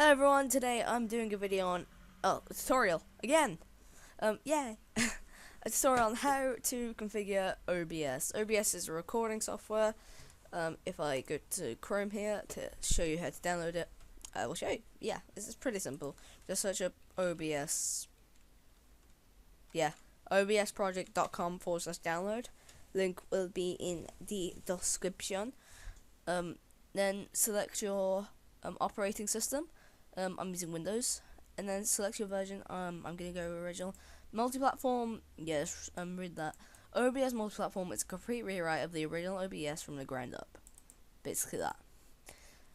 Hello everyone, today I'm doing a video on, a tutorial, again, yeah, a tutorial on how to configure OBS. OBS is a recording software. If I go to Chrome here to show you how to download it, I will show you. Yeah, this is pretty simple. Just search up OBS, obsproject.com/download. Link will be in the description. Then select your operating system. I'm using Windows, and then select your version. I'm gonna go original. Multi-platform, yes, read that. OBS multi-platform is a complete rewrite of the original OBS from the ground up. Basically that.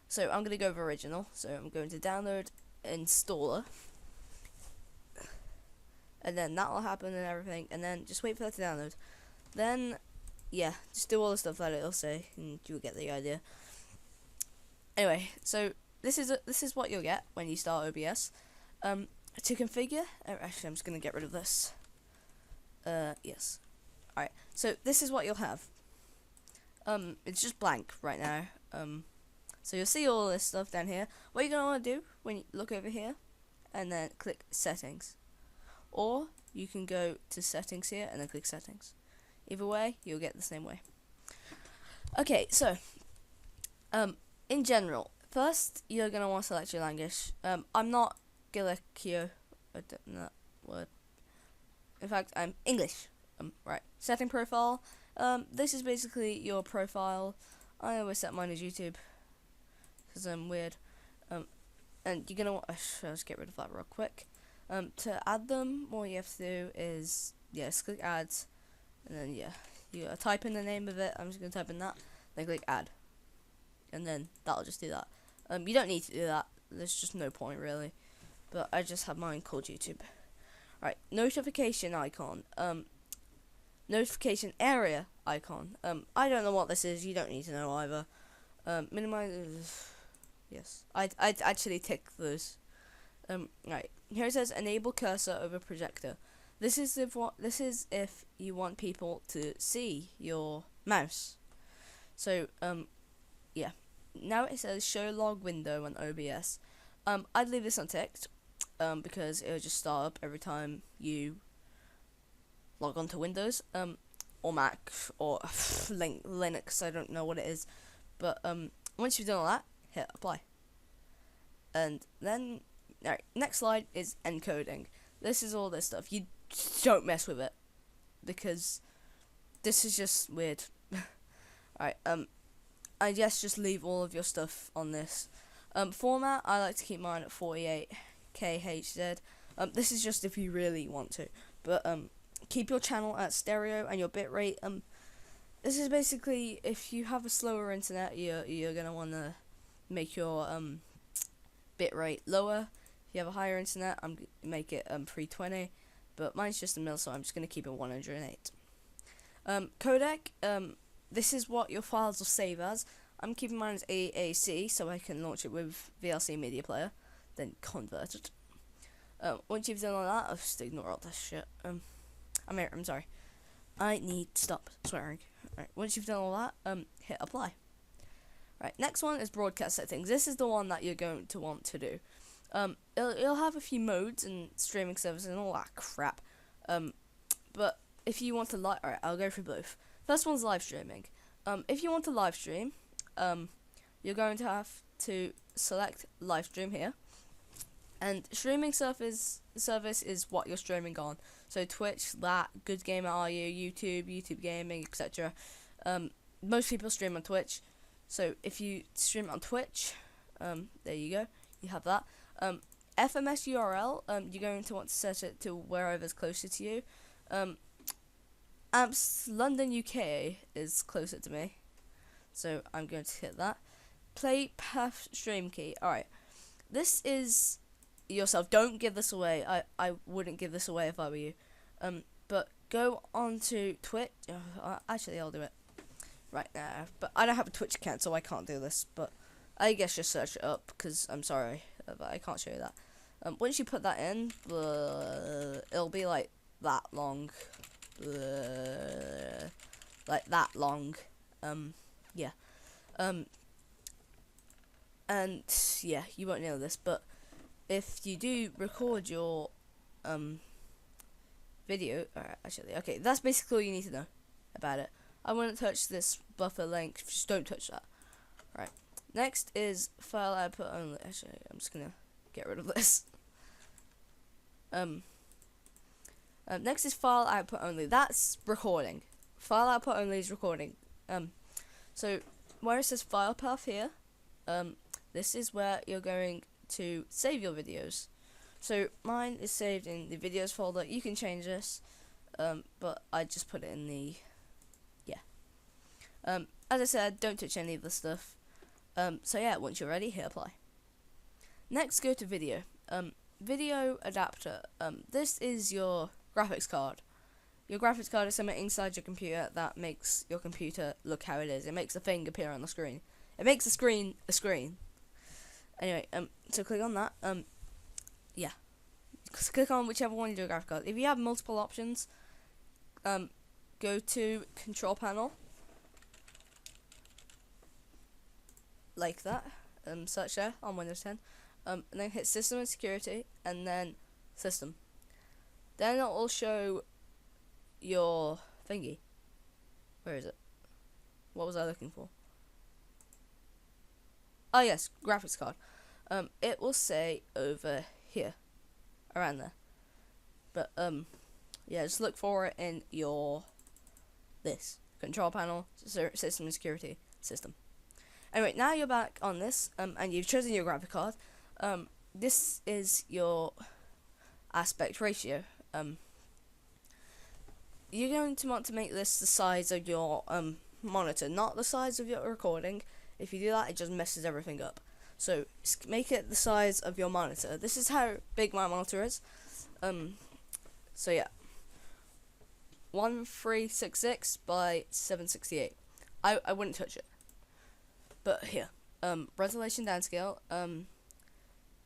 So I'm gonna go with original. So I'm going to download installer, and then that will happen and everything. And then just wait for that to download. Then, yeah, just do all the stuff that it'll say, and you'll get the idea. Anyway, so this is what you'll get when you start OBS. To configure, actually I'm just gonna get rid of this. Yes. Alright, so this is what you'll have. It's just blank right now. So you'll see all this stuff down here. What you're gonna want to do when you look over here, and then click settings, or you can go to settings here and then click settings. Either way, you'll get the same way. Okay, so in general, first you're gonna want to select your language. I'm not Gilekio, I don't know that word. In fact, I'm English. Right. Setting profile. This is basically your profile. I always set mine as YouTube because I'm weird. And you're gonna want. I'll just get rid of that real quick. To add them, all you have to do is just click ads, and then you type in the name of it. I'm just gonna type in that. Then click add, and then that'll just do that. You don't need to do that. There's just no point really. But I just have mine called YouTube. Right, notification icon. Notification area icon. I don't know what this is. You don't need to know either. Minimize. Yes, I'd actually tick those. Right here it says enable cursor over projector. This is if you want people to see your mouse. So yeah. Now it says show log window on OBS. I'd leave this unticked because it'll just start up every time you log on to Windows or Mac or Linux. I don't know what it is, but once you've done all that, hit apply. And then alright, next slide is encoding. This is all this stuff. You don't mess with it because this is just weird. Alright, I guess just leave all of your stuff on this. Format, I like to keep mine at 48 kHz. This is just if you really want to, but keep your channel at stereo and your bitrate. This is basically if you have a slower internet, you're gonna want to make your bitrate lower. If you have a higher internet, make it 320, but mine's just a mil, so I'm just gonna keep it 108. Codec, this is what your files will save as. I'm keeping mine as AAC so I can launch it with VLC Media Player, then convert it. Once you've done all that, I'll just ignore all this shit. I'm sorry. I need to stop swearing. Right, once you've done all that, hit apply. Right, next one is broadcast settings. This is the one that you're going to want to do. It'll have a few modes and streaming services and all that crap. But if you want to alright, I'll go through both. First one's live streaming. If you want to live stream, you're going to have to select live stream here, and streaming service is what you're streaming on. So Twitch, Good Gamer Are You, YouTube Gaming, etc. Most people stream on Twitch, so if you stream on Twitch, there you go, you have that. FMS URL, you're going to want to set it to wherever's closer to you. London, UK is closer to me, so I'm going to hit that. Play path stream key. Alright, this is yourself. Don't give this away. I wouldn't give this away if I were you. But go on to Twitch. Actually, I'll do it right now. But I don't have a Twitch account, so I can't do this. But I guess just search it up, because I'm sorry, but I can't show you that. Once you put that in, it'll be like that long. Like that long. Yeah. And yeah, you won't know this, but if you do record your video, actually, okay, that's basically all you need to know about it. I wouldn't touch this buffer length, just don't touch that. Right, next is file output only. Actually, I'm just gonna get rid of this. Next is file output only. That's recording. File output only is recording. So where it says file path here, this is where you're going to save your videos. So mine is saved in the videos folder. You can change this, but I just put it in the, as I said, don't touch any of the stuff. So yeah, once you're ready, hit apply. Next, go to video. Video adapter. This is your graphics card. Your graphics card is something inside your computer that makes your computer look how it is. It makes a thing appear on the screen. It makes the screen a screen. Anyway, so click on that. Yeah. Click on whichever one you do a graphics card. If you have multiple options, go to control panel. Like that. Search there on Windows 10. And then hit system and security, and then system. Then it will show your thingy. Where is it? What was I looking for? Oh yes, graphics card. It will say over here, around there. But yeah, just look for it in your control panel, system and security, system. Anyway, now you're back on this, and you've chosen your graphic card. This is your aspect ratio. You're going to want to make this the size of your monitor, not the size of your recording. If you do that, it just messes everything up. So make it the size of your monitor. This is how big my monitor is. So yeah, 1366 by 768. I wouldn't touch it. But here, resolution downscale.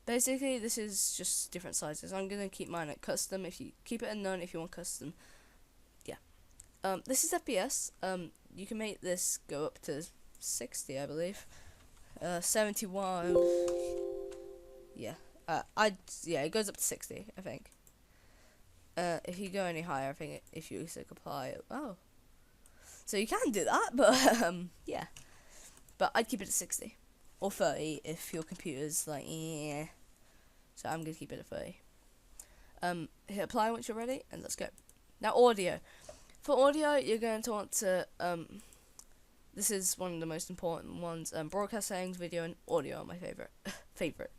Basically, this is just different sizes. I'm gonna keep mine at custom. If you keep it at none, if you want custom, yeah. This is FPS. You can make this go up to 60, I believe. 71. Yeah. It goes up to 60, I think. If you go any higher, I think if you click apply, so you can do that, but yeah. But I'd keep it at 60 or 30 if your computer's like, yeah. So I'm gonna keep it at 30. Hit apply once you're ready, and let's go. Now audio. For audio, you're going to want to this is one of the most important ones. Broadcast settings, video, and audio are my favorite.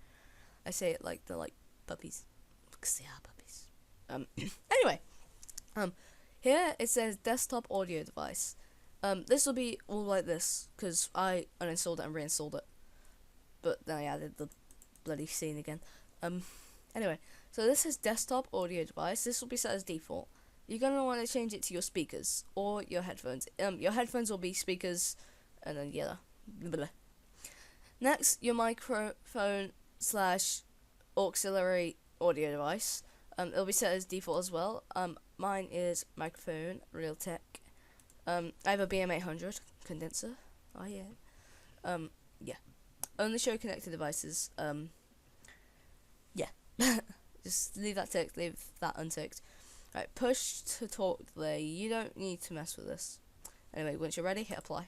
I say it like they're like puppies, because they are puppies. Anyway, here it says desktop audio device. This will be all like this, because I uninstalled it and reinstalled it. But then I added the bloody scene again. Anyway, so this is desktop audio device. This will be set as default. You're going to want to change it to your speakers or your headphones. Your headphones will be speakers, and then blah, blah. Next, your microphone / auxiliary audio device. It'll be set as default as well. Mine is microphone, Realtek. I have a BM800 condenser. Oh yeah. Yeah. Only show connected devices. Yeah. Just leave that ticked, leave that unticked. Right, push to talk delay. You don't need to mess with this. Anyway, once you're ready, hit apply.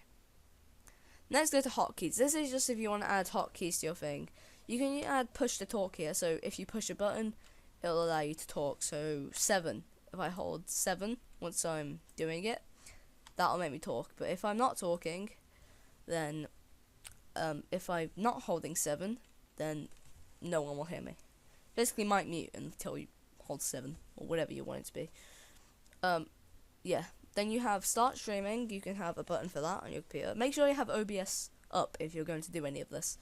Next, go to hotkeys. This is just if you want to add hotkeys to your thing. You can add push to talk here. So if you push a button, it'll allow you to talk. So 7. If I hold 7 once I'm doing it, that'll make me talk. But if I'm not talking, then if I'm not holding 7, then no one will hear me. Basically, might mute until you hold 7 or whatever you want it to be. Yeah. Then you have start streaming. You can have a button for that on your computer. Make sure you have OBS up if you're going to do any of this.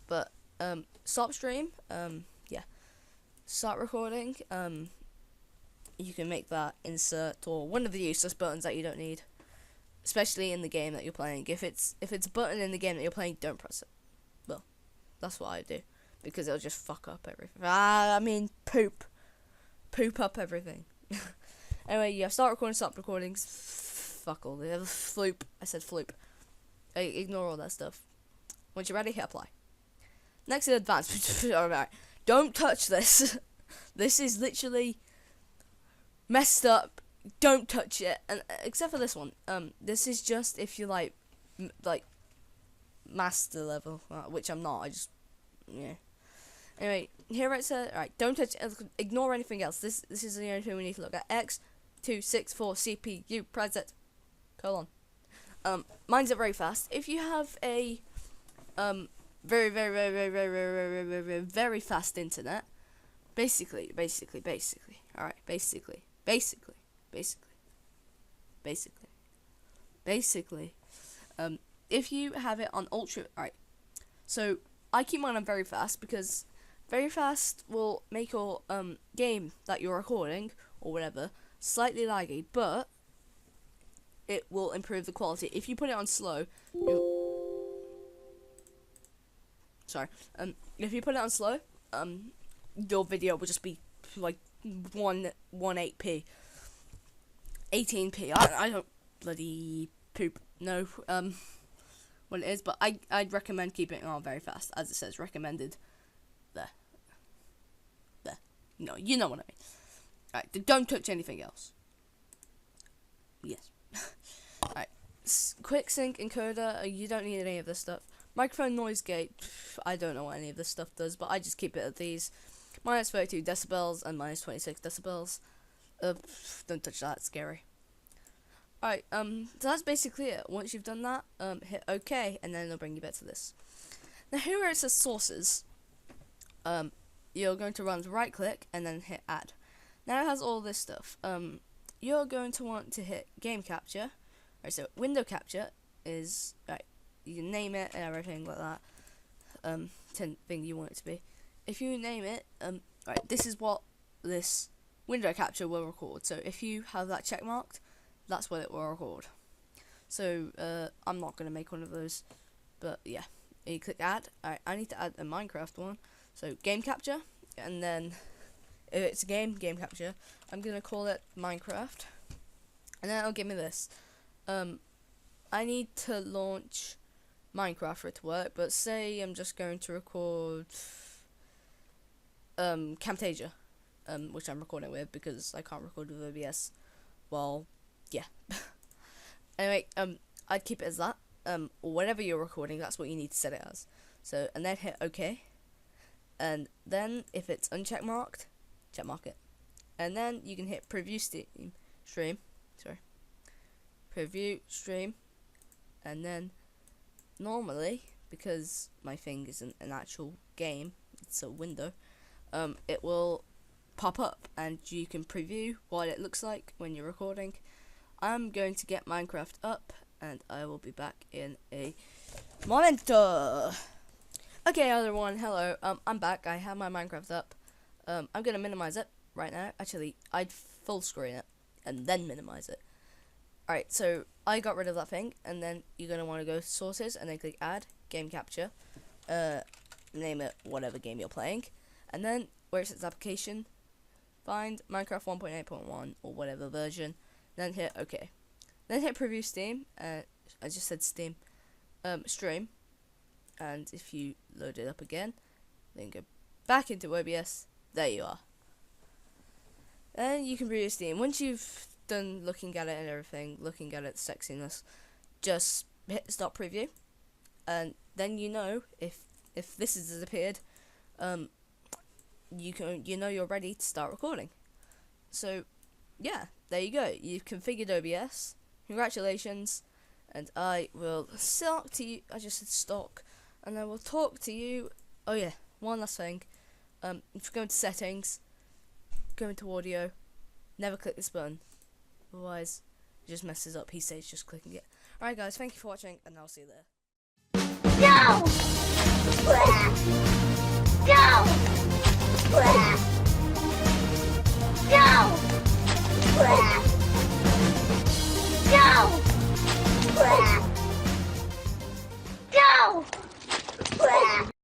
But stop stream. Yeah. Start recording. You can make that insert or one of the useless buttons that you don't need, especially in the game that you're playing. If it's a button in the game that you're playing, don't press it. Well, that's what I do, because it'll just fuck up everything. I mean poop up everything. Anyway, yeah, start recording, stop recording. Fuck all the floop. I said floop. Ignore all that stuff. Once you're ready, hit apply. Next is advanced. Alright, don't touch this. This is literally messed up. Don't touch it. And except for this one. This is just if you like master level, which I'm not. I just Anyway, here it says, alright, don't touch. Ignore anything else. This is the only thing we need to look at. X264 CPU preset : mine's it very fast. If you have a very fast internet, basically, alright, basically, if you have it on ultra, alright, so I keep mine on very fast because very fast will make your game that you're recording or whatever slightly laggy, but it will improve the quality. If you put it on slow, if you put it on slow, your video will just be like 18p. 18p. I don't bloody poop know what it is, but I'd recommend keeping it on very fast, as it says recommended. There. No, you know what I mean. Alright, don't touch anything else. Yes. Alright, quick sync encoder. You don't need any of this stuff. Microphone noise gate. I don't know what any of this stuff does, but I just keep it at these minus 32 decibels and minus 26 decibels. Don't touch that. It's scary. Alright, so that's basically it. Once you've done that, hit OK, and then it'll bring you back to this. Now here where it says sources, you're going to run to right click and then hit add. Now it has all this stuff. You're going to want to hit game capture. Right, so window capture is, right, you can name it and everything like that. Thing you want it to be. If you name it, right, this is what this window capture will record. So if you have that check marked, that's what it will record. So I'm not gonna make one of those, but yeah, you click add. Alright, I need to add a Minecraft one. So game capture, and then if it's a game capture, I'm gonna call it Minecraft, and then it'll give me this. I need to launch Minecraft for it to work, but say I'm just going to record Camtasia, which I'm recording with because I can't record with OBS. Well, yeah. Anyway, I'd keep it as that. Or whatever you're recording, that's what you need to set it as. So, and then hit OK. And then if it's uncheck marked, check mark it. And then you can hit preview stream. Preview stream. And then normally, because my thing isn't an actual game, it's a window, it will pop up and you can preview what it looks like when you're recording. I'm going to get Minecraft up and I will be back in a momento. Okay everyone, hello, I'm back. I have my Minecraft up. I'm gonna minimize it right now. Actually, I'd full screen it and then minimize it. Alright, so I got rid of that thing, and then you're gonna want to go to sources and then click add game capture. Name it whatever game you're playing, and then where it says application, find Minecraft 1.8.1 or whatever version, then hit OK. Then hit preview Steam. I just said Steam. Stream, and if you load it up again, then go back into OBS. There you are. Then you can preview Steam. Once you've done looking at it and everything, looking at its sexiness, just hit stop preview, and then you know if this has appeared, you know you're ready to start recording. So yeah, there you go. You've configured OBS. Congratulations, and I will talk to you. I just said stock, and I will talk to you. Oh yeah, one last thing. If you go into settings, go into audio, never click this button. Otherwise, it just messes up. He says just clicking it. Alright guys, thank you for watching, and I'll see you there. No! No!